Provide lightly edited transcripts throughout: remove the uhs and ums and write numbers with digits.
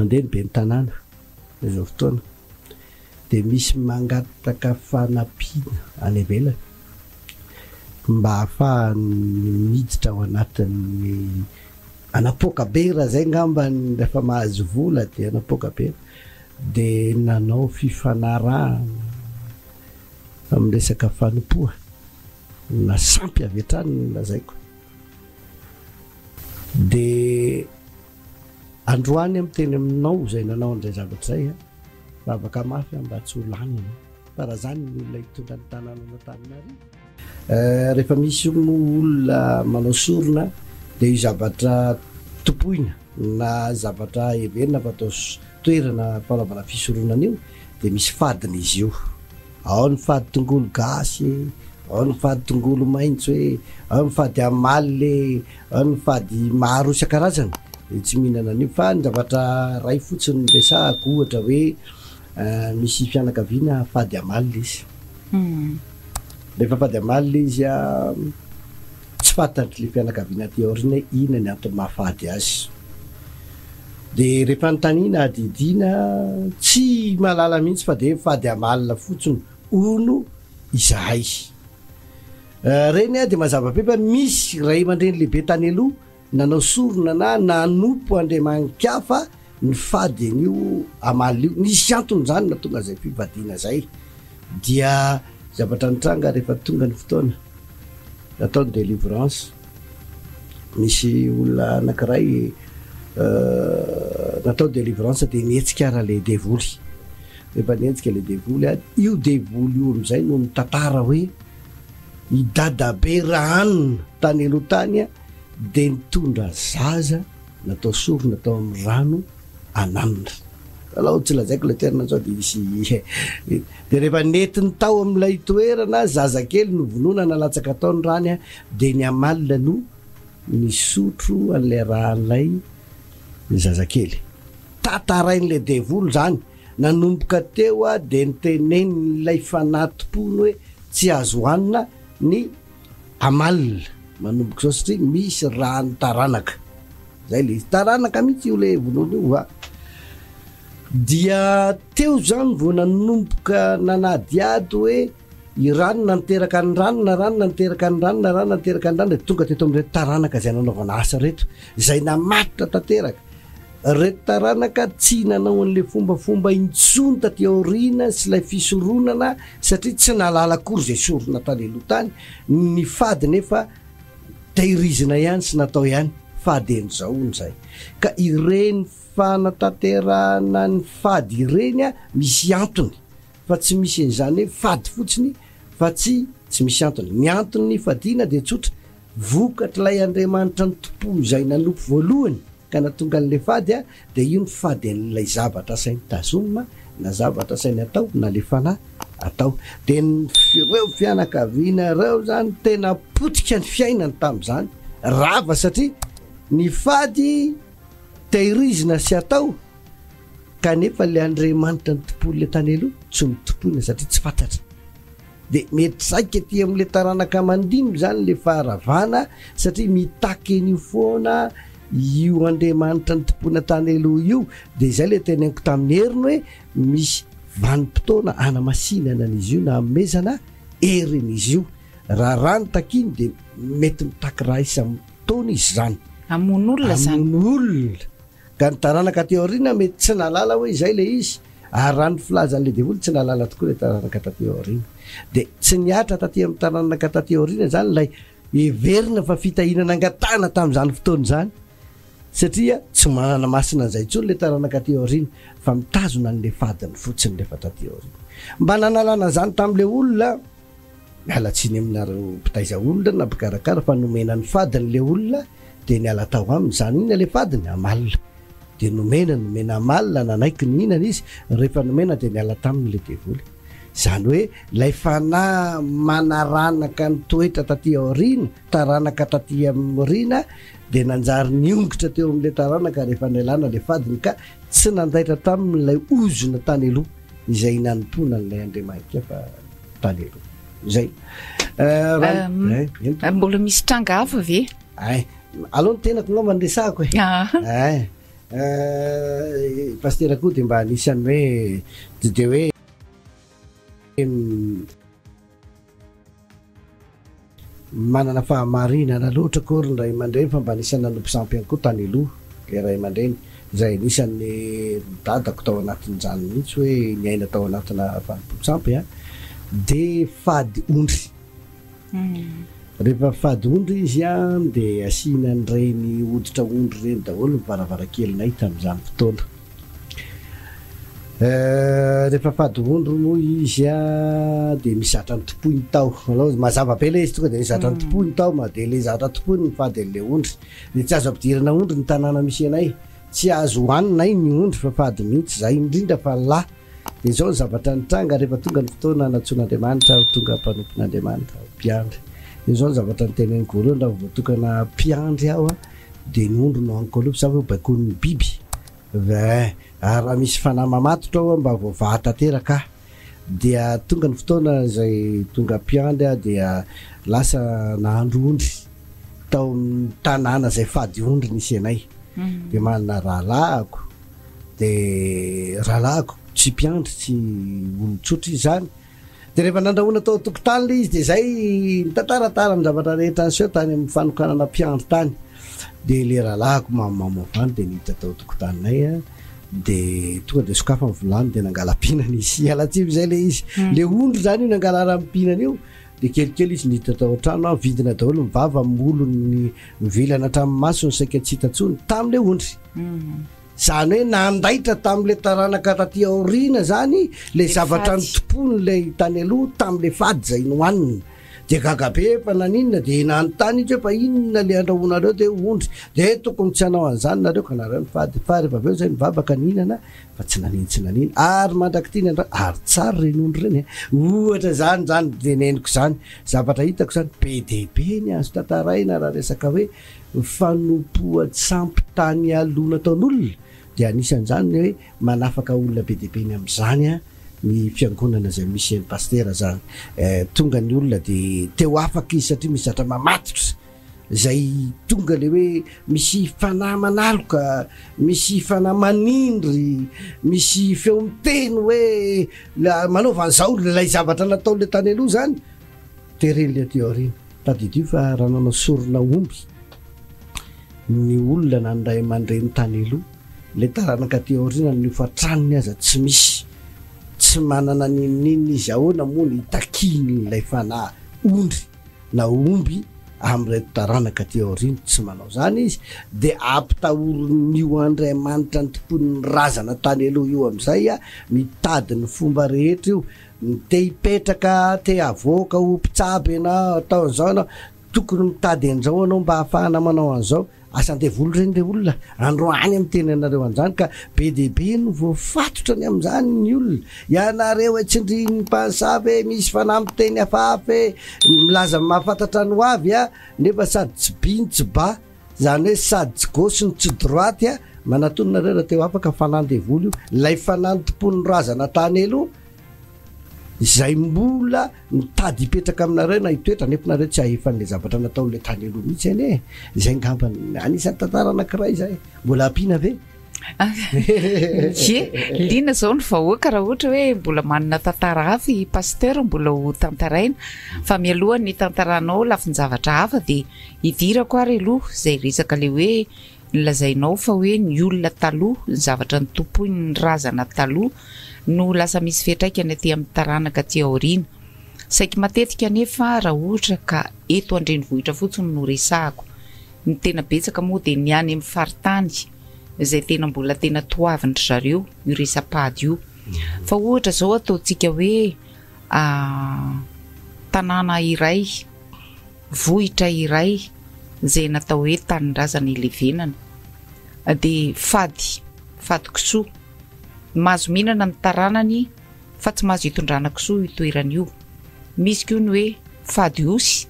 mandeha ny be ny tanàna izao fotoana dia misy mangataka fanampiana any ivelany mba ahafahany miditra ao anatin'ny anapoakabera zay ngambany rehefa mahazo vola dia anapoakabera dia nanao fifanarahana amin'ny resaka fanompoa na sampy avy hatrany lazaiko dia androany amin'ny teny aminao zay nanao an'izay zavatra zay fa afaka mafy mba tsy ho laniny fa raha zany ny olona hitondra ny tanàna Antananarivo rehefa misy olona manao sorona dia io zavatra topoina na zavatra heverina fa atao toerana fanaovana fisoronana io dia misy fadiny izy io ao ny fady tongolo gasy ao ny fady tongolo maintso ao ny fady amaly ao ny fady maro isan-karazany tsy mihinana an'io fa ny zavatra ray fotsiny resahako ohatra hoe misy fianakaviana fady amaly izy rehefa fady amaly izy tsy fantatry le fianakaviana ty aorina ina ny antony mahafady azy dia rehefa nytanina adidina tsy malala mihitsy fa dia fady amalina fotsiny ono izahay reny dia mazava pepa misy ray aman-dreny lehibe tany aloha nanao sorona na nanompo andriamanikafa ny fady an'io amaly io nisy antony zany na tonga zay fivadiana zay dia zavatra nitranga rehefa tonga ny fotoana natao ny délivrance misy olona anankiray natao délivrance dia nietsika ara le devoly rehefa nietsika le devoly io devoly io am'izay no mitantara hoe idadabe ranona tany aloha tany dia nitondra zaza natao soro natao amin'ny rano ananina alao tsy lazaiko le toerana zao dia isy dia rehefa netiny tao amin'ilay toerana zazakely no vonona nalatsaka ataony rany dia ny amalina no nisotro an'ilay rahan'ilay zazakely tantarain'ilay devoly zany nanomboka teo dia nitenen'ilay fanatim-pony hoe tsy azo hohanina ny amalina manomboka zao satria misy rano taranaka zay le taranaka mihitsy io le vonoana io dia teo zany vao nanomboka nanadiady hoe i ranona niteraka ny ranona ranona niteraka ny ranona ranona niteraka ny ranona dia tonga teto amin'reto taranaka zay nanaovana asa reto zay namatitra tanteraka reto taranaka tsy nanao an'le fombafomba intsony taty aoriana sy ilay fisoronana satria tsy nalala akory zay sorona tany aloha tany ny fady nefa tehirizina ihany sy natao ihany fady en'izao ny zay ka ireny fanatanterahana ny fady ireny misy antony fa tsy misy an'izany hoe fady fotsiny fa tsy misy antony ny antony fadiana dia tsotra vokatra ilay Andriamanitra ny tompo izay nanompo voalohany ka natonga an'le fady dia io ny fady an'ilay zavatra sainy tazomina na zavatra sainy atao na le fanahy atao dia reo fianakaviana reo zany tena potika ny fiainany tamin'izany rava satria ny fady tehirizina sy atao kanefa le Andriamanitra ny tompony le tany aloha tsy mitompoina satria tsy fantatra dia mety saika ty amin'le taranaka mandimy zany le faharavana satria mitaky an'io foana io Andriamanitra ny tompona tany aloha io dia izay le teneniko tamin'ny heriny hoe misy vanim-potoana anamasinana an'izy io na amezana herin'izy io raha rano takiny dia mety mitaky raha isan'ny taona izy zany amon'olona zany amon'olona ka ny taranaka ty aoriana mety tsy nalala hoe izay le izy ary raha ny filazan'le devoly tsy nalala tokoa le taranaka taty aoriana dia tsy niatra taty amin'ny taranaka taty aoriana zany lay heverina fa fitahinana angatana tamin'izany fotoana zany satria tsy manana masina an'izay intsony le taranaka ty aoriana fa mitazona an'le fadiny fotsiny lefa taty aoriana mba nanalana zany tamin'le olona miala tsiny aminareo mpitaiza olona na mpikarakara fa nomena ny fadin'le olona dia niala tao aminy zany ina le fadiny amalina dia nomena amalina nanaiky ny inana izy rehefa nomena dia niala tamin'le devoly zany hoe lay fanahy manaranaka ny toetra taty aoriana taranaka taty aoriana dia nanjary niongotra teo amin'le taranaka rehefa nialana le fadiny ka tsy nandaitra tamin'ilay ozona tany aloha izay nanompoana n'ilay Andriamanikafa tany aloha zay mbola misy tranga hafa ve aloha ny tenako ngao mandresahako pastera koa de mba anisany hoe tsy de hoe manana fahamarinana loatra kory ny ray aman-dreny fa mba anisany nanompo sampy ihany koa tany aloha le ray aman-dreny izay anisan'ny dadako tao anatin'izany mihitsy hoe ny aina tao anatina fanompo sampy a de fady ondry rehefa fady ondry izy a de asianany reny hoditra ondry reny daholo ny varavarakelinay tamin'izany fotoana rehefa fady ondry moa izy a de mizatra ny topoiny tao aloha mazava be le izy tonga de mizatra ny topoiny tao ma de le zatra topoiny ny fady an'le ondry de tsy azo ampidirana ondry ny tanàna misy anay tsy azo hohanina iny ny ondry fa fady mihitsy zay indrindra fa lahy de zao ny zavatra nitranga rehefa tonga ny fotoana natsoan'Andriamanitra tonga mpanompon'Andriamanitra mpiandry izao ny zavatra ny teneniko voalohany raha voatokana mpiandry aho a de ny ondry no aniko aloha sa hoe baikonin'ny biby ary raha misy fanahy mamatotra ao mba voavahatateraka dia tonga ny fotoana zay tonga mpiandry a dia lasa nahandro ondry tao tanàna zay fady ondry nisy anay de manana rahalahako de rahalahako tsy mpiandry tsy olon-tsotra izy zany de rehefa nandrahoana tao tokotany le izy de zay nitataratara ny zavatra rehetra ny seo tany amin'ny fanokanana mpiandry tany de le rahalahako mamamavany de nita tao tokotaninay a de tonga de sokafa ny volany de nangala-pihinana izy alatsimy zay le izy le ondry zany io nangala raha-mpihinana io de kelikely izy nita tao an-trano vidina daholo mivava molo ny mivilana hatramin'ny maso ny saika tsy hitantsony tam'le ondry zany hoe nandaitra tam'le taranaka taty aoriana zany le zavatra ny tompony le tany aloha tam'le fady zay nohanina de gagabe fa naninona de nanontany izy hoe fa inona le andrahoanareo de ondry de tokony tsy hanao an'izany nareo ka nareo ny fady fa rehefa aveo zay mivavaka ninana fa tsy nanina ary mandraky tiny andra ary tsara reny ondry reny ohatra zany teneniko zany zavatra hitako zany be dehibe ny azo tantaraina raha resaka hoe fanompoa sampy tany alona taon'olona de anisan'izany hoe manafaka olona be dehibe ny am'izany a ny fiangonana zay misy ny pastera zany tonga ny olona de teo afaka izy satria misy zatra mamatotra zay tonga le hoe misy fanahy manaloka misy fanahy manindry misy feo miteny hoe manaovan'izao lay zavatra natao le tany aloha zany tereny le aty aorina tadidio fa raha nanao sorona omby ny olona na ny ray aman-dreny tany aloha le taranaka aty aorina ny fatranony aza tsy misy tsy manana ninina izy ahoana moa ny hitakiny lay fanahy ondry na omby am'reto taranaka aty aorina tsy manao zany izy de ampitahoronyio Andriamanitra ny tompon'ny razana tany aloha io am'izay a mitady ny fomba rehetra io te hipetraka te avoaka ho mpitsabo na atao an'izao anao tokony mitady an'izao anao mba hahafahana manao an'izao asan-devoly reny le olona androany amin'ny teny anareo an'izany ka be dehibe no voafatotra ny am'izany ny olona ianareo atsindry ny mpansavy misy fanahy miteny hafahafa milaza mahafantatra ny ho avy a nefa sady tsy biny tsy ba zany hoe sady tsy gauche ny tsy droite a manatononareo raha teo afaka fanandevoly io lay fanany tompon'ny razana tany aloha zay mbola mitady hipetraka aminareo na hitoetra nefanareo tsy ahefan'le zavatra nataon'le tany aloha mihitsy eny e zay ngamba anisan'ny tantara anankiray zay mbola ampiana ve ye liana zao ny vahoaka raha ohatra hoe mbola manana tantara hafa i pasteur mbola ho tantaraina fa mialoha ny tantaranao lafin-javatra hafa de hidirako ary aloha zay resaka le hoe nlazainao fa hoe ny olona taloha ny zavatra ny tompoiny ny razana taloha no lasa misy fetraikany aty amin'ny taranaka aty aoriana saiky matetika nefa raha ohatra ka eto andrenivohitra fotsiny no resahako ny tena betsaka moa de ny any amin'ny faritany zay tena mbola tena toavindry zareo io resapady io fa ohatra zao ataontsika hoe tanàna iray vohitra iray zay natao hoe tanin-drazana ilevenana de fady kisoa mahazo mihinana ny taranany fa tsy mahazo hitondrana kisoa itoeran'io misy koa ny hoe fady osy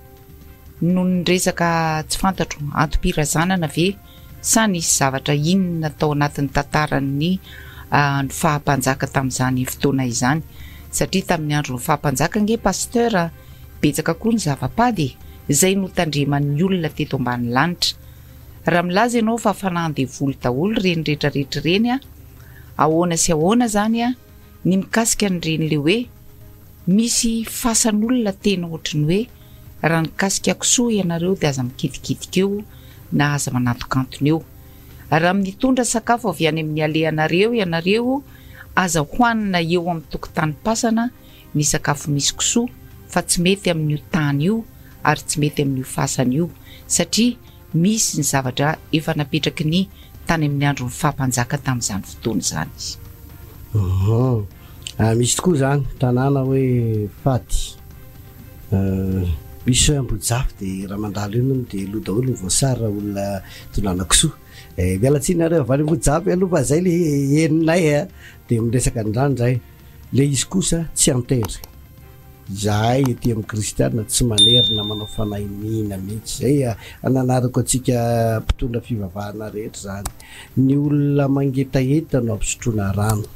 no ny resaka tsy fantatro antom-pirazanana ve sa nisy zavatra inona tao anatin'ny tantarany ny fahampanjaka tamin'izany fotoana izany satria tamin'ny andro ny fahampanjaka nge pasteur betsaka koa ny zavapady zay no tandreman'ny olona teto ambany lanitra raha milaza ianao fa fanandevoly daholo reny rehetrarehetra reny ahoana sy ahoana zany a ny mikasika an'ireny le hoe misy fasan'olona tena ohatrany hoe raha nikasika kosoa ianareo dia aza mikitikidika eo na aza manatokantony eo raha mitondra sakafo avy any amin'ny aleanareo ianareo aza hoanina eo amin'ny tokotany pasana ny sakafo misy kosoa fa tsy mety amin'io tany io ary tsy mety amin'io fasana io satria misy ny zavatra efa napetraky ny tany amin'ny andro ny fampanjaka tamin'izany fotoana zany misy tokoa zany tanàna hoe Fady misy Ambojafy dia raha mandalo eny dia aloha daholo ny voasary raha olona tonana kisoa mialatsianareo avy any Ambojafy aloha fa zay le eninay dia miresaka an'izany zay le izy kosa tsy antery zahay ety amin'ny kristiana tsy manerina manao fanahiniana mihitsy zay ananarako atsika mpitondra fivavahana rehetra zany ny olona mangetaeta no ampisotroana rano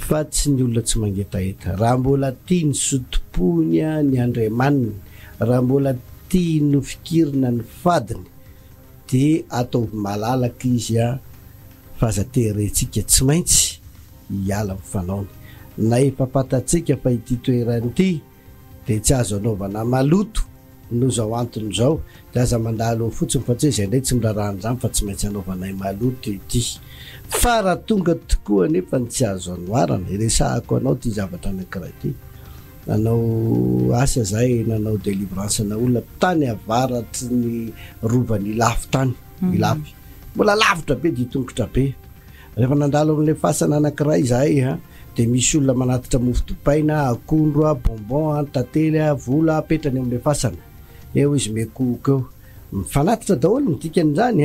fa tsy ny olona tsy mangetaeta raha mbola tia ny sotompoiny ny andriamaniny raha mbola tia no fikirina ny fadiny dia ataovy malalaka izy fa aza terentsika tsy maintsy hiala mifanaony na efa patatsika fa ity toerany ity dia tsy azo anaovana maloto no zao antony zao dia aza mandalo fotsiny fa tsy hoe izay ndray tsy mirarahany zany fa tsy maintsy anaovanay maloto ity fa raha tonga tokoa nefa ny tsy azo anoarana iresahako anao ty zavatra anankiray ty nanao asa zay nanao délivrance na olona tany avaratry ny rovany lafy tany ilafy mbola lavitra be dia tongotra be rehefa nandalo amin'le fasana anankiray zahay dia misy olona manatitra mofo dopaina akondro bonbon tantely vola apetrany amin'le fasana eo izy mekoko eo mifanatitra daholo ny dikan'izany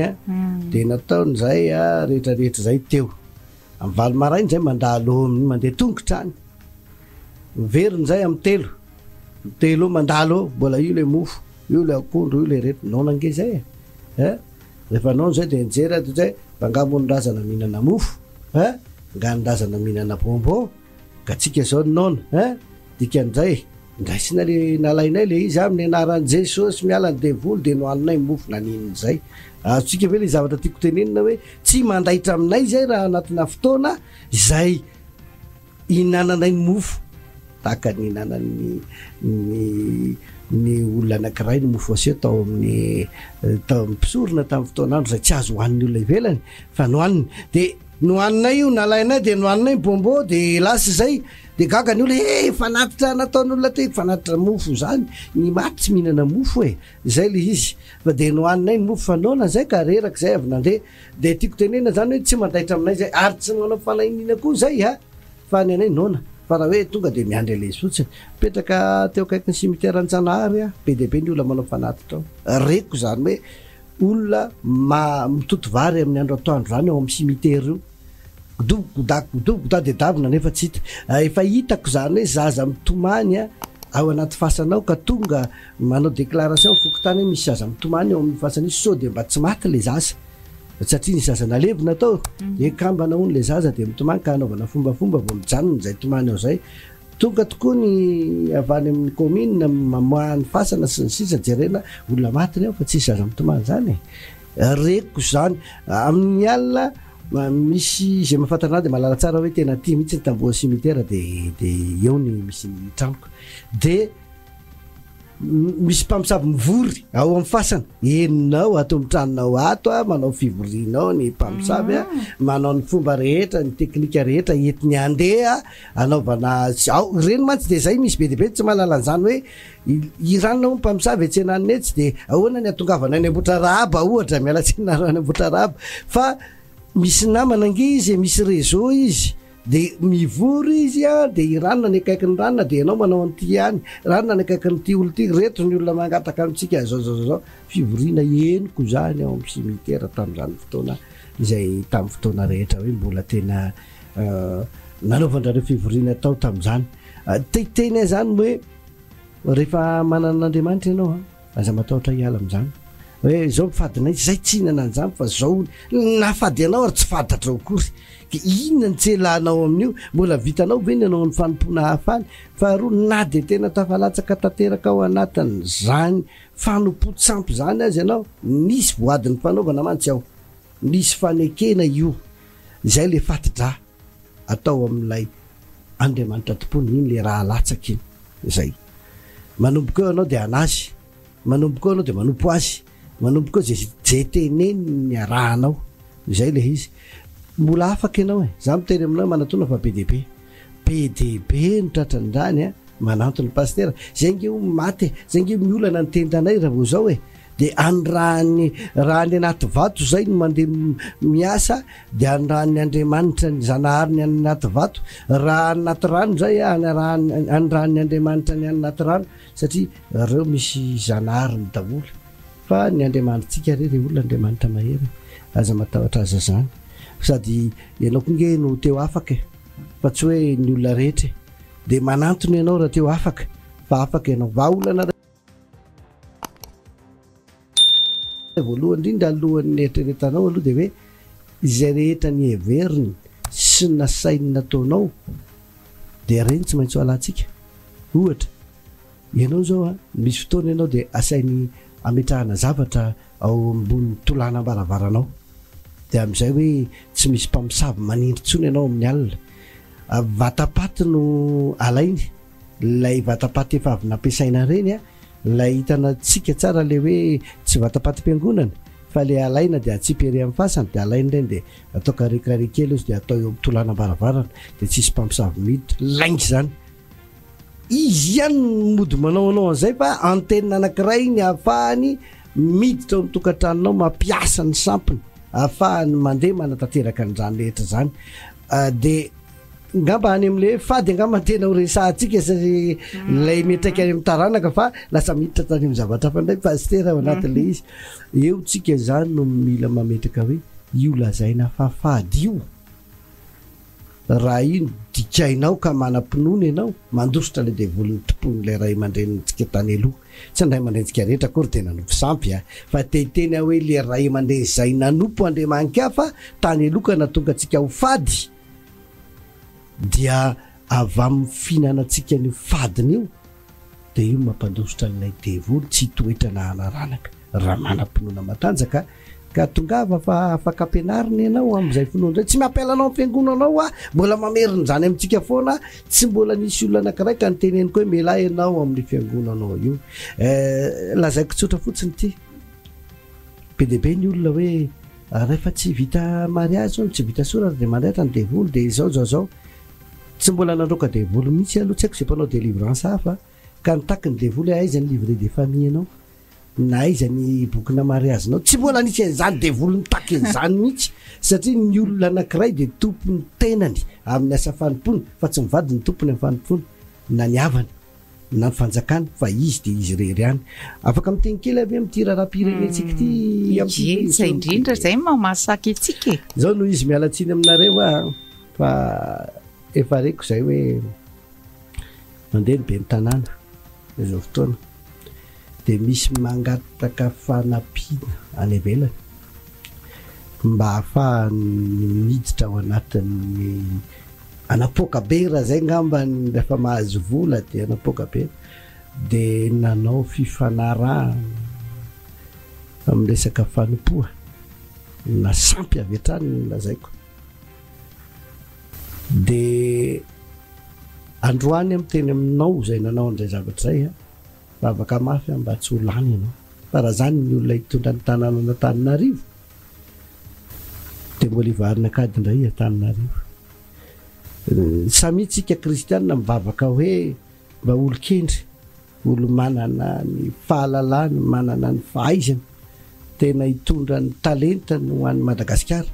dia nataony zay rehetrarehetra zay teo amin'ny valo marainy zay mandalo mandeha tongotra any miveriny zay amin'ny telo eo mandalo eo mbola io le mofo io le akondro io le rehetra nonange zay rehefa nono zay dia nijery ato zay mangamo nyrazana mihinana mofo nganondrazana mihinana bonbon ka tsika zao nona dikan'izay ndraisina le nalainay le izy amin'ny anaran'i Jesosy miala ny devoly dia nohaninay mofo nanininy zay azotsika ve le zavatra tiako tenenina hoe tsy mandaitra aminay zay raha anatina fotoana zay hinananay ny mofo tahaka ny hinanany ny olona anankiray ny mofo asio tao amin'ny mpisorona tamin'ny fotoanandro zay tsy azo hohan'ny olona ivelany fa nohaniny dia nohaninay io nalainay dia nohaninay bonbon dia lasa zay dia gaga ny olona fanatitra nataon'olona ty fanatitra mofo zany ny maty tsy mihinana mofo zay le izy fa dia nohaninay ny mofo fanaona zay ka reraka zay avy nandeha dia tiako tenena zany hoe tsy mandaitra aminay zay ary tsy manao fanahiniana koa zay fa ny anay nona fa raha hoe tonga dia miandry alezy fotsiny petraka teo akaiky ny simitiera an-Tsanahary be dia be ny olona manao fanatitra ao reko zany hoe olona mitoto vary amin'ny andro atoandro zany ao amin'ny simitery io godogoda dia davina nefa tsy hita efa hitako zany hoe zaza mitomany ao anaty fasanao ka tonga manao déclaration fokotany hoe misy zaza mitomany ao amin'ny fasana izy sao dia mba tsy maty le zaza satria ny zaza nalevina tao ekambana hono le zaza dia mitomany ka anaovana fombafomba vao mijanony zay tomany ao zay tonga tokoa ny avany amin'ny commune mamoahany fasana sy ny sisa jerena olona matiny ao fa tsisy zaza mitomany zany reko zany amin'ny alina misy zay mahafantarana dia mahalala tsara hoe tena tia mihitsy ny tamboa simitiera dia eo ny misy ny tramoko dia misy mpamosavy mivory ao amin'ny fasana eninao atao mitranonao ato manao fivorianao ny mpamosavy manao ny fomba rehetra ny teknika rehetra entiny andeha anaovana ao ireny mantsy dia zay misy be dia be tsy mahalala an'izany hoe iranona mpamosavy etsenaniny etsy dia ahoana ny atongavana any ambotra rahaba ohatra mialatsinaro any ambotra rahaba fa misy namana ange izy misy réseau izy dia mivory izy dia iranona ny akaiky ny ranona dia ianao manao an'ity ihany ranona ny akaiky nyty olo ty reto ny olona mangataka amintsika zao fivoriana eniko zany ao amin'ny simitiera tamin'izany fotoana izay tamin'ny fotoana rehetra hoe mbola tena nanaovandrareo fivoriana tao tamin'izany tena zany hoe rehefa manan'Andriamanitra ianao aza matahotra hiala amin'izany hoe zao mifadinay zay tsy hinana an'izany fa zao nafady anao ary tsy fadatra akory ka inona ny tselanao amin'io mbola vitanao ve ny anao ny fanompona hafany faharoa na dia tena tafalatsaka tanteraka ao anatin' zany fanompo-tsampy zany azy ianao nisy voadiny fanaovana mantsy ao nisy fanekena io zay le fatidra atao amin'ilay andriamanitra tompony iny le raha latsaky iny zay manomboka eo anao de anazy manomboka eo anao de manompo azy manomboka eo zay teneny ny arahanao zay le izy mbola afaka ianao za miteny aminao manatona fa PDB nitratran'izany a manantony pastera zay nge maty zay nge miolana ny tendanay raha vao zao de andrahany raha ny anaty vato zay no mandeha miasa de andrahany Andriamanitra ny Zanahary ny anaty vato raha anaty rano zay andrahany Andriamanitra ny anaty rano satria reo misy Zanahary ny daholo fa ny Andriamanitsika re olona Andriamanitra mahery aza matahotra aza zany sady ianao ko nge no teo afaka fa tsy hoe ny olona rehetra de manantony ianao raha teo afaka fa afaka ianao vaolana voalohany indrindra alohan'ny eritreretanao aloha de hoe izay rehetra ny heveriny sy nasainy nataonao de reny tsy maintsy alantsika ohatra ianao zao misy fotoana ianao de asainy ametrahana zavatra ao ambony tolana baravaranao de am'izay hoe tsy misy mpamosavy manindry tsony ianao amin'ny alina vatapaty no alainy lay vatapaty efa avy nampiasaina reny lay hitana tsika tsara le hoe tsy vatapaty mpiangonana fa le alaina de atsipy ery amin'ny fasana de alainy reny de atao karikari kely izy de atao eo tolana baravarana de tsisy mpamosavy miditra laingy zany izy ihany mody manao anao an'izay fa antenina anankiray ny ahafahany miditra ao mitokantranonao mampiasa ny sampiny ahafahany mandeha manatanteraka an'izany rehetra zany de ngamba any am'le fady angamba tena ho resahantsika satria lay metraika any amin'ny taranaka fa lasa miditra tany amin'ny zavatra fa ndray pastera ao anatin'le izy eo tsika zany no mila mametraka hoe io lazaina fa fady io raha ino dikainao ka manam-pinoana ianao mandositra le devolony tompony le ray aman-drenitsika tany aloha tsy andray aman-drentsika rehetra kory tena nanompo sampy fa tetena hoe le ray aman-dren zay nanompo andriamanika fa tany aloka na tonga atsika ho fady dia avy amin'ny fihinanatsika ny fadiny io de io mampandositra n'ilay devoly tsy toetra na hanaranaka raha manam-pinoana matanjaka ka tongava fa afaka ampianarina ianao am'izay finoana zay tsy mampialanao amin'ny fiangonanao mbola mameriny zany amintsika foana tsy mbola nisy olona anankiray ka nyteneniko hoe mela ianao amin'ny fiangonanao io lazaiko tsotra fotsiny ty PDB ny olona hoe rehefa tsy vita mariage tsy vita soratra de mandraitra ny devoly de zao tsy mbola nandroka devoly mihitsy aloha tsy haiko zay mpanao délivrance hafa ka nitaky ny devoly aiza ny livre de famille anao na aiza ny bokina mariage anao tsy mbola nisy an'izany devoly nitaky an'izany mihitsy satria ny olona anankiray de tompony tenany amin'ny asa fanimpony fa tsy mivady ny tompony amin'ny fanimpony na ny havany na ny fanjakany fa izy de izy rery ihany afaka miteny kely avy am'ty raharam-pirenentsika ty zay indrindra zay mamasaky itsika zao no izy mialatsiny aminareo fa efa reko zay hoe mandeha ny be ny tanàna zao fotoana de misy mangataka fanampiana any avelany mba ahafahany miditra ao anatin'ny anapoka be raha zay ngambany rehefa mahazo vola de anapoka be de nanao fifanarahana amin'ny resaka fanompoa na sampy avy hatrany lazaiko de androany amin'ny teny aminao zay nanao an'izay zavatra zay fa afaka mafy mba tsy ho lany ianao fa raha zany ny olona hitondra ny tanàna Antananarivo de mbola hivarina kady indray Antananarivo samy tsika kristianina mivavaka hoe mba olo-kendry olo manana ny fahalalany manana ny fahaizana tena hitondra ny talentany ho an'ny Madagasikara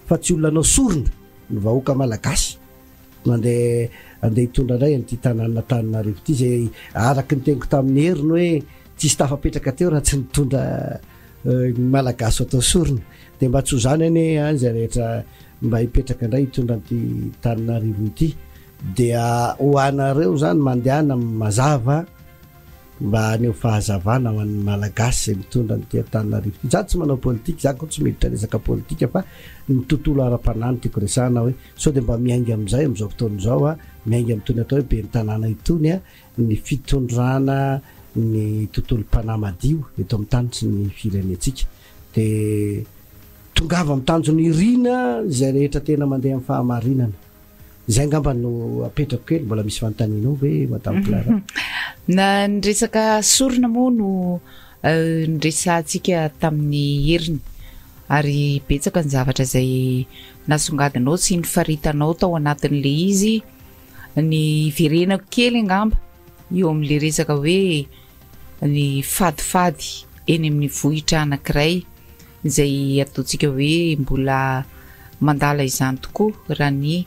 fa tsy olona anao sorona ny vahoaka malagasy andeha hitondra indray an'ity tanàna Antananarivo ity zay araky ny teniko tamin'ny heriny hoe tsisy tafapetraka teo raha tsy nitondra malagasy atao sorona de mba tsy ho zany ane zay rehetra mba hipetraka indray hitondra an'ity Antananarivo ity dia ho anareo zany mandehana mazava mba aneo fahazavana ho an'ny malagasy zay mitondra n'ity Antananarivo ity za tsy manao politika za ko tsy miditra resaka politika fa ny tontolo ara-panany tiako resahana hoe sao de mba miainga am'izay am'izao fotoana zao miainga am'tony atao hoe be ny tanàna itony ny fitondrana ny tontolo mpanamadio eto amin'ny tany sy ny firenentsika de tongava mitanjony irina zay rehetra tena mandeha amin'ny fahamarinana zay ngamba no apetrako kely mbola misy fanontanianao ve madame Clara na nyresaka sorona moa no nresantsika tamin'ny heriny ary betsaka ny zavatra zay nasongadinao sy ny faritanao tao anatin'le izy ny verenako kely angamba eo amin'le resaka hoe ny fadifady eny amin'ny vohitra anankiray zay ataontsika hoe mbola mandala izany tokoa raha ny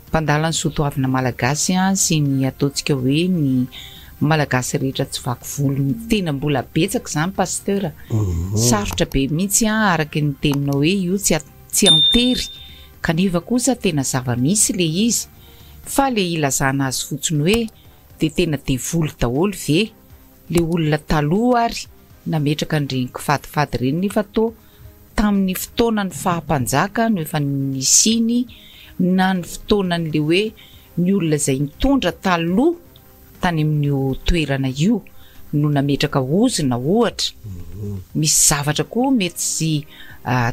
mpandala ny soatoavina malagasy sy ny ataontsika hoe ny malagasy rehetra tsy vaky volony tena mbola betsaka zany pasteur sarotra be mihitsy araka ny teninao hoe io tsy antery kanefa kosa tena zava-misy le izy fa le ilazana azy fotsiny hoe de tena devoly daholo ve le olona taloha ary nametraka andreny kifadifady reny nefa to tamin'ny fotoanany fahampanjaka no efa nisiny na ny fotoanan'le hoe ny olona zay nitondra taloha tany amin'io toerana io no nametraka ozina ohatra misy zavatra koa mety sy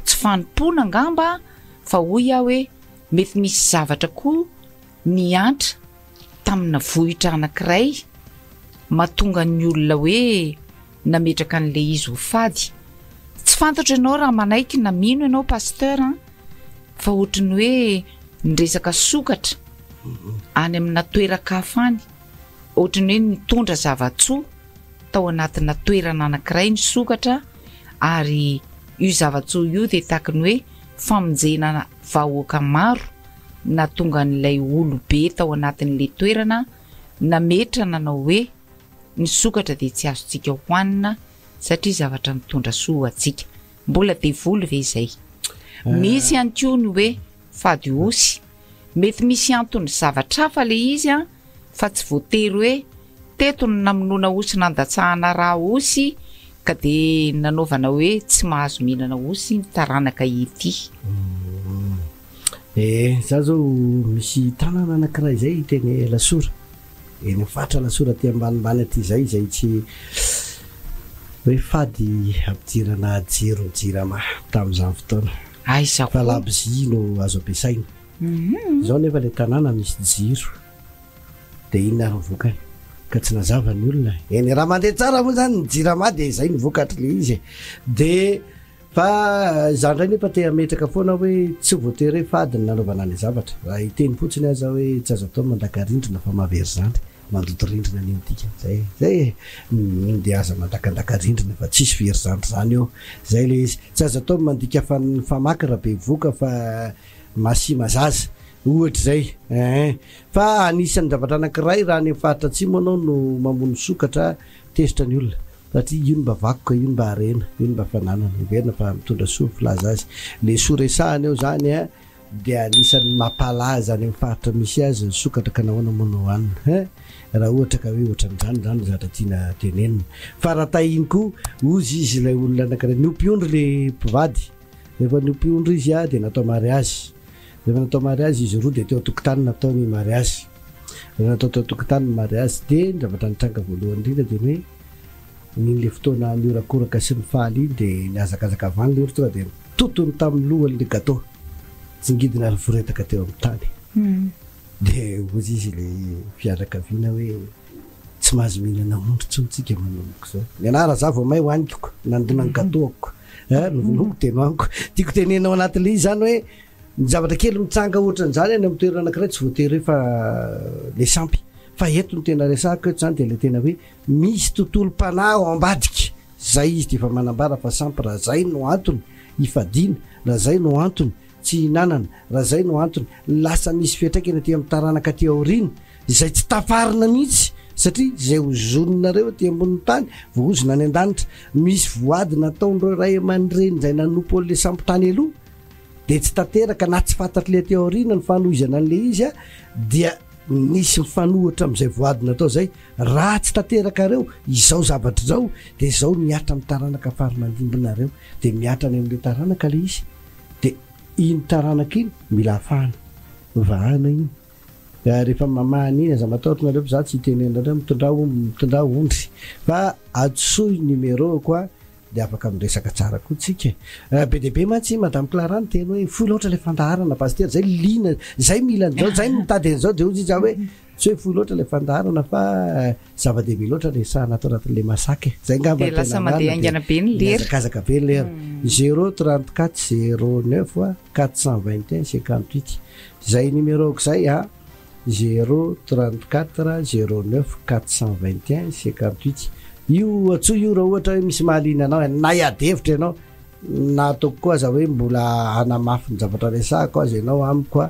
tsy fanompona angamba fa hoy aho hoe mety misy zavatra koa niantra tamina vohitra anankiray mahatonga ny olona hoe nametraka an'le izy ho fady tsy fantatra ianao raha manaiky na mino ianao pasteur fa ohatrany hoe nyresaka sokatra any amina toeran-kafany ohatrany hoe nitondra zavatsoa tao anatina toerana anankiray ny sokatra ary io zavatsoa io de takany hoe famonjena vahoaka maro na tonga n'ilay olobe tao anatin'le toerana nametra nanao hoe ny sokatra de tsy azontsika hoanina satria zavatra mitondra soa atsika mbola devoly ve izay misy antony hoe fady osy mety misy antony zavatra hafa le izy fa tsy voatery hoe teto ny namonona osy nandatsahana raha osy ka de nanaovana hoe tsy mahazo mihinana osy taranaka ety za zao misy tanàna anankiray zay teny lasora eny fatra lasora ty ambanimbany aty zay tsy hoe fady ampidirana jiro jirama tamin'izany fotoana fa labozy no azo ampiasaina zao nefa le tanàna misy jiro de inona vokany ka tsy nazava ny olona eny raha mandeha tsara moa zany ny jirama de zay ny vokatry le izy de fa zany ray nefa te ametraka foana hoe tsy voatery hoe fady ny nanaovana ny zavatra raha iteny fotsiny aza hoe tsy azo atao mandaka-rindrina fa mahavery zany mandoto rindrina ny tika zay de aza mandakandaka-rindrina fa tsisy very zandry zany eo zay le izy tsy azo atao mandika famaky raha be voka fa masimazaza ohatra zay fa anisan'ny zavatra anankiray raha ny faritra atsimo anao no mamono sokatra tezitra ny olona satria io ny mba vakoka io ny mba arena io ny mba fananana iverina fa mitondra soa filaza azy le soresahany eo zany de anisan'ny mampalaza any amin'ny faritra misy azy sokatra ka nahoana mono hoanina raha ohatra ka hoe ohatran'izany zany zatra tiana tenenina fa raha tahiny koa ozy izy lay olona anankiray niompiondry le mpivady rehefa niompiondry izy de natao mariazy rehefa natao mariazy izy roa de teo tokotany natao ny mariazy rehefa natao teo tokotany ny mariazy de ny zavatra nitranga voalohany indrindra de hoe nin'le fotoana niorakoraka sy ny faly iny de niazakazaka avany le ora tonga de totony tamin'ny lohan'le gâteau tsingidina ry voretaka teo amin'ny tany de ozy izy le fiarakaviana hoe tsy mahazo mihinana ondry tsontsika manomboka zao ny anara za vao may hoanikoko nandonany gâteau ako novonoko tenoaniko tiako tenenao anatin'le izy zany hoe ny zavatra kely mitsanga ohatran'izany any amin'ny toerana anankiray tsy voatery hoe fa le sampy fa eto ny tena resahako eto zany de le tena hoe misy tontolo mpanahy ao ambadika zay izy de efa manambara fa sampy raha zay no antony ifadiana raha zay no antony tsy hinanana raha zay no antony lasa misy fiatraikana aty amin'ny taranaka aty aorina zay tsy tafarina mihitsy satria zay ozononareo aty ambon'ny tany voozona any an-danitra misy voady nataondreo ray aman-dreny zay nanompo an'le sampy tany aloha de tsy tanteraka na tsy fantatry le aty aorina ny fanohizana an'le izy dia nisy mifanohatra am'izay voady natao zay raha tsy tanteraka reo izao zavatra zao de zao miatra amin'ny taranaka farimandimbinareo de miatra any amin'le taranaka le izy de iny taranaka iny mila afahana vahana iny rehefa mamahany iny aza mataotrinareo za tsy hitenenareo mitondra ondry fa atsoy numéro koa de afaka miresaka tsara koa tsika be deaibe mantsy madame Clara ny teny hoe foy loatra le fandaharana pastera zay lina zay mila an'zao zay mitady an'izao de ozy iza hoe tsy hoe foy loatra le fandaharana fa zava-dehibe loatra le saha natao anatin'le masaky zay lasa mandeha aingana be ny lera kazaka be ny lera 034 09 421 58 zay numéroako zay a 034 09 421 58 io atsoa io raha ohatra hoe misy mahalina anao na iadevitra ianao na ataoko koa za hoe mbola hanamafy ny zavatra resahako azy ianao amiko koa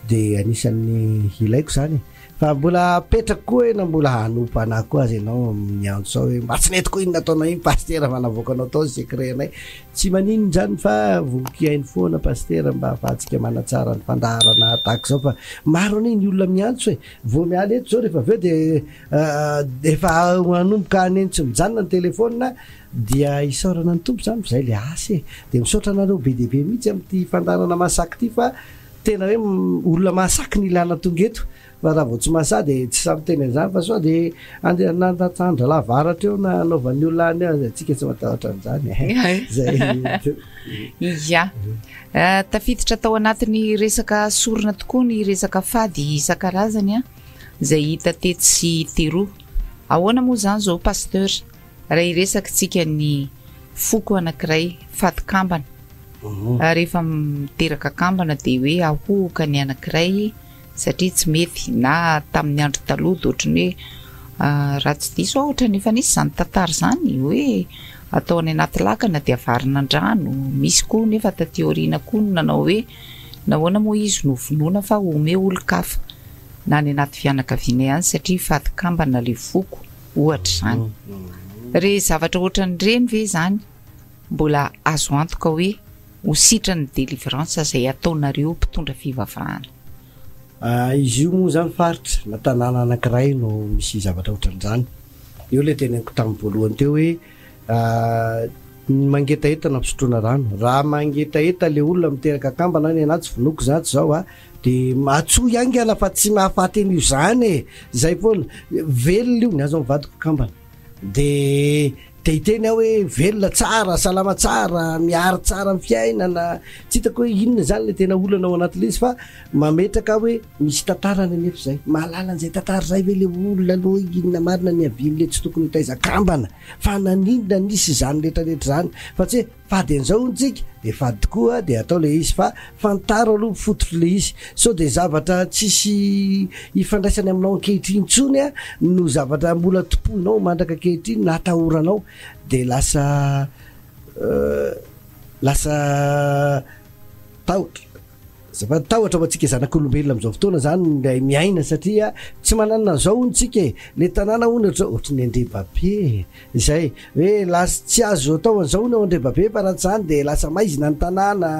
de anisan'ny ilaiko zany fa mbola apetraka koa hoe na mbola hanompo anahy koa azy ianao miantso sao hoe mba tsy mety koa inona ataonao iny pastera fa navoakanao tao secret anay tsy maninony zany fa vokiainy foana pastera mba afahantsika manatsara ny fandaharana tahaka zao fa maro an'iny ny olona miantso e vo miala eto zao rehefa aveo de efa hanomboka any eny tsy mijanona ny telefona dia isaorana ny tompo zany zay le asy de misaotra anareo be deaibe mihitsy am'ty fandaharana masaky ty fa tena hoe olona masaky ny ilana tonga eto fa raha vao tsy mahasahy de tsy samyteny an'izany fa sao de andehanantatandra lavaratra eo na anaovan'ny olona any atsika tsy matahotra an'izany zay ia tafiditra tao anatin'ny resaka sorona tokoa ny resaka fady isan-karazany a zay hita teto sy teroa ahoana moa zany zao pasteur raha iresaka tsika ny foko anankiray fady kambana rehefa miteraka kambana de hoe ahoaka ny anankiray satria tsy mety na tamin'ny andro taloha ohatrany hoe raha tsy diso ohatra nefa nisy zany tantara zany hoe atao any anaty lakana de avarina andrano misy koa nefa tateoriana koa nanao hoe nahoana moa izy novonoana fa ome olo-kafa na any anaty fianakaviana ihany satria fady kambana le foko ohatra zany re zavatra ohatran'ireny ve zany mbola azo antoka hoe ho sitrany délivrance zay ataonareo mpitondra fivavahana izy io moa zany faritra na tanàna anankiray no misy zavatra ohatran'izany eo le teneniko tamin'ny voalohany teo hoe mangetaeta na mpisotroana rano raha mangetaeta le olona miteraka kambana ny anaty vonoko zato zao a de matsoa iangana fa tsy mahafateny io zany e zay foana velona io ny azo mivadiko kambana de iteny aho hoe velona tsara salama tsara miary tsara ny fiainana tsy hitako hoe inona zany le tena olana ao anatin'le izy fa mametraka hoe misy tantarany anefa zay mahalala an'izay tantara zay ve le olona aloha inona marina ny avin'le tsy tokony hitaizakambana fa naninona nisy zany rehetrarehetra zany fa tsy hoe fady an'izao ntsika de fady tokoa de atao le izy fa fantaro aloha fototro le izy so de zavatra tsisy ifandraisany aminao ankehitriny ntsony a no zavatra mbola topoinao mandraka ankehitriny na atahoranao de lasa tahotra zava tahotra matsika zanak'olombelona am'izao fotoana zany lay miaina satria tsy manana an'izao ontsika e le tanàna ona ohatr ohatra ny Andrebabe zay hoe lasa tsy azo atao an'izao ona ao Andrebabe fa raha tsy zany de lasa maizina ny tanàna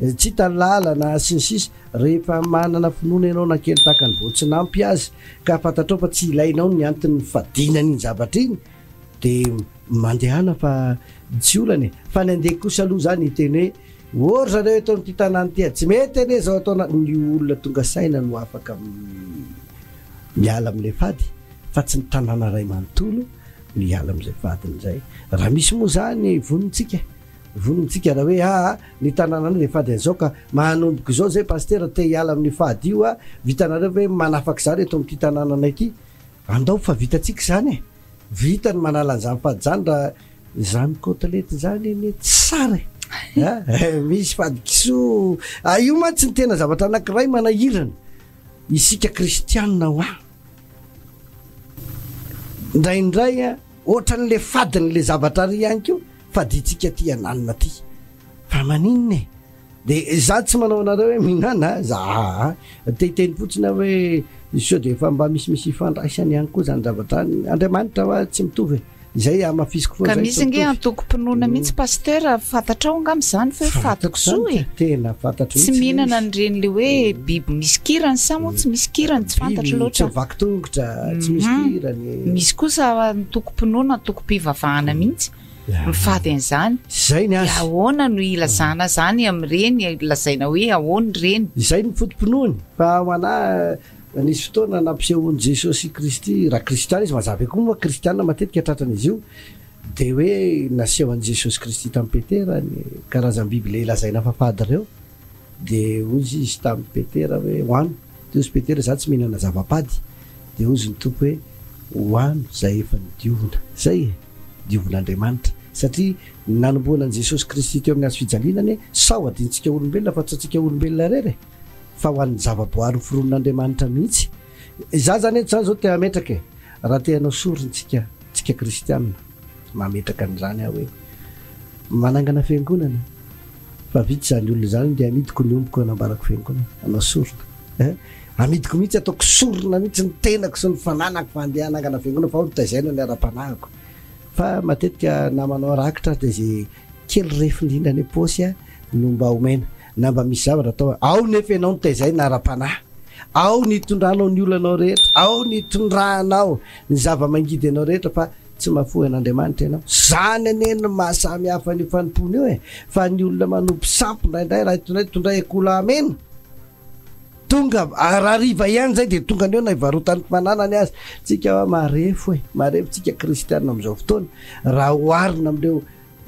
tsy hitany lalana sy ny sisy rehefa manana finoana ianao nankely tahaka ny voatsinampy azy ka fantatrao fa tsy ilainao ny antony fadinany iny zavatra iny de mandehana fa tsy olana e fa ny andeha kosa aloha zany iteny hoe ohatra reo atao n'ity tanàny ty tsy mety ane zao ataona ny olona tonga saina no afaka miala am'le fady fa tsy ny tanàna ray manontolo miala am'izay fadin'izay raha misy moa zany vonontsika raha hoe ny tanàna any de fady an'izao ka mahanomboka izao zay pastera te hiala amin'ny fady io a vitanareo hoe manafaka zany eto am'ty tanàna anay ty andao fa vitatsika zany e vita ny manala an'izany fady zany raha zany côtelette zany mety tsara misy fady kisoa io ma tsy ny tena zavatra anankiray manahirana isika kristianina ho ndraindray a ohatran'le fadin'le zavatra ry ihany keo faditsika ty ananina ty fa maninona e de za tsy manao anareo hoe mihinana za tehiteny fotsiny hoe sao de efa mba misimisy ifandraisany ihany koa zany zavatra any Andriamanitra fa tsy mitovy zay amafisiko foa ka misy nge antoko-pinoana mihitsy pasteur fantatrao angam''zany fa hoe fatoko soa e tena fantatro tsy mihinana nyreny le hoe biby misy kirany sa moa tsy misy kirany tsy fantatro loatra tsy vaky tongotra tsy misy kirany misy kosa antoko-pinoana antoko-pivavahana mihitsy mifady an'izany zay ny azy ahoana no ilazana zany am'ireny lazaina hoe ahoany reny zay ny fotom-pinoany fa ho anahy nisy fotoana nampisehoany Jesosy Kristy raha kristiana izy mazava koa moa kristiana matetika tratran'izy io de hoe naseho an' jesosy kristy tamin'ny petera ny karazam-biby le lazaina fafady reo de ozy izy tamin'ny petera hoe hoano de ozy petera za tsy mihinana zavapady de ozy ny tompo hoe hoano zay efa nidiovina zay diovon'andriamanitra satria nanomboana an' jesosy kristy teo amin'ny azo fijalinany sao adintsika olombelona fa tsy atsika olombelona rery fa ho an'ny zavaboary fironon'andriamanitra mihitsy za zany eto zany zao te hametraka raha teanao sorintsika tsika kristianina mametraka an'izany aho hoe manangana fiangonana fa vitsy zany olona zany de amidiko ny omboko anambarako fiangonana anao sorona amidiko mihitsy ataoko sorona mihitsy ny tenako sy ny fananako fa andeha anangana fiangonana fa o nitazaina ny ara-panahiko fa matetika namanao rakitra de zay kely refy indrindra ny posy a no mba omena na mba misy zavatra atao ao nefa ianao nitaizay na ara-panahy ao nitondranao ny olanao rehetra ao nitondrahanao ny zava-mangidy anao rehetra fa tsy mahafohy an'andriamanitra ianao zany aneny mahasamy hafa ny fanompony io fa ny olona manompo sampy ndraindray raha itondray akola amena tonga arariva ihany zay de tonga ny eo na ivarotany mananany azy tsika marefo marefo tsika kristianina am'izao fotoana raha oarina am'ireo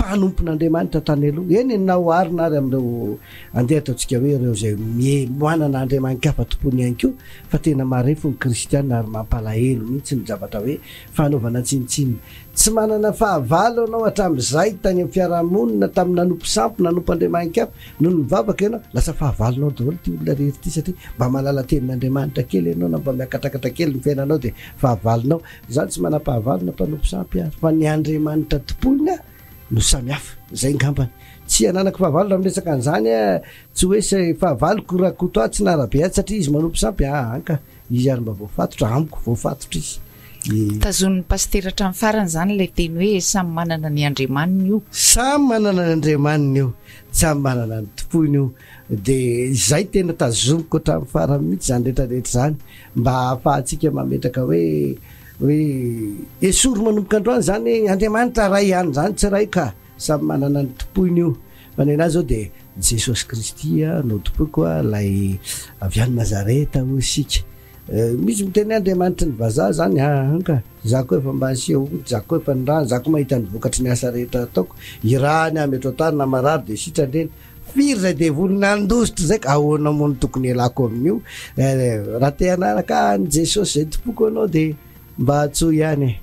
mpanompon'andriamanitra tany aloha eny na oarina ary am'ireo andeha ataontsika hoe ireo zay moanana andriamanitra afa tompony ihany ko fa tena marefo ny kristianina ary mampalahelo mihitsy ny zavatra hoe fanaovana tsinitsiny tsy manana fahavalo anao hatramin'izay tany amin'ny fiarahamonina tamin'ny nanompo sampy nanompo andriamanitra afa no nivavaka ianao lasa fahavalonao daholo ty olona rehetra ty satria mba malala tenin'andriamanitra kely ianao na mba miakatrakatra kely ny fiainanao de fahavalonao zany tsy manam-pahavalona mpanompo sampy ary fa ny andriamanitra tompona no samihafa zay ngambany tsy ananako fahavalona amresaka an'izany tsy hoe say fahavaloko raha kotoa tsy narabe azy satria izy manompo sampy anka izy ary mba voafatotra amiko voafatotra izy tazon'ny pastera hatramin'ny farany zany lay teny hoe samy manana ny andriamaniny io samy manana ny andriamaniny io samy manana ny tompony io de zay tena tazomiko hatramin'ny farany mihitsy zany rehetrarehetra zany mba ahafahantsika mametraka hoe esory manomboka androany zany andriamanitra ray ihany zany tsy ray ka samy manana ny tompony io fa ny anazy zao de jesosy kristy no tompoiko lay avy any nazareta ho isika misy miteny andriamanitra ny vazaha zany anka za koa efa mba asia za koa efa ny rano za koa mahita ny vokatry ny asa rehetra ataoko irany ametro tany na marary de sitra ndreny firy zay de volonandositra zay ka ahoana mono tokony elako amin'io raha te hanaraka ny jesosy zay tompoko anao de mba atsoa ihany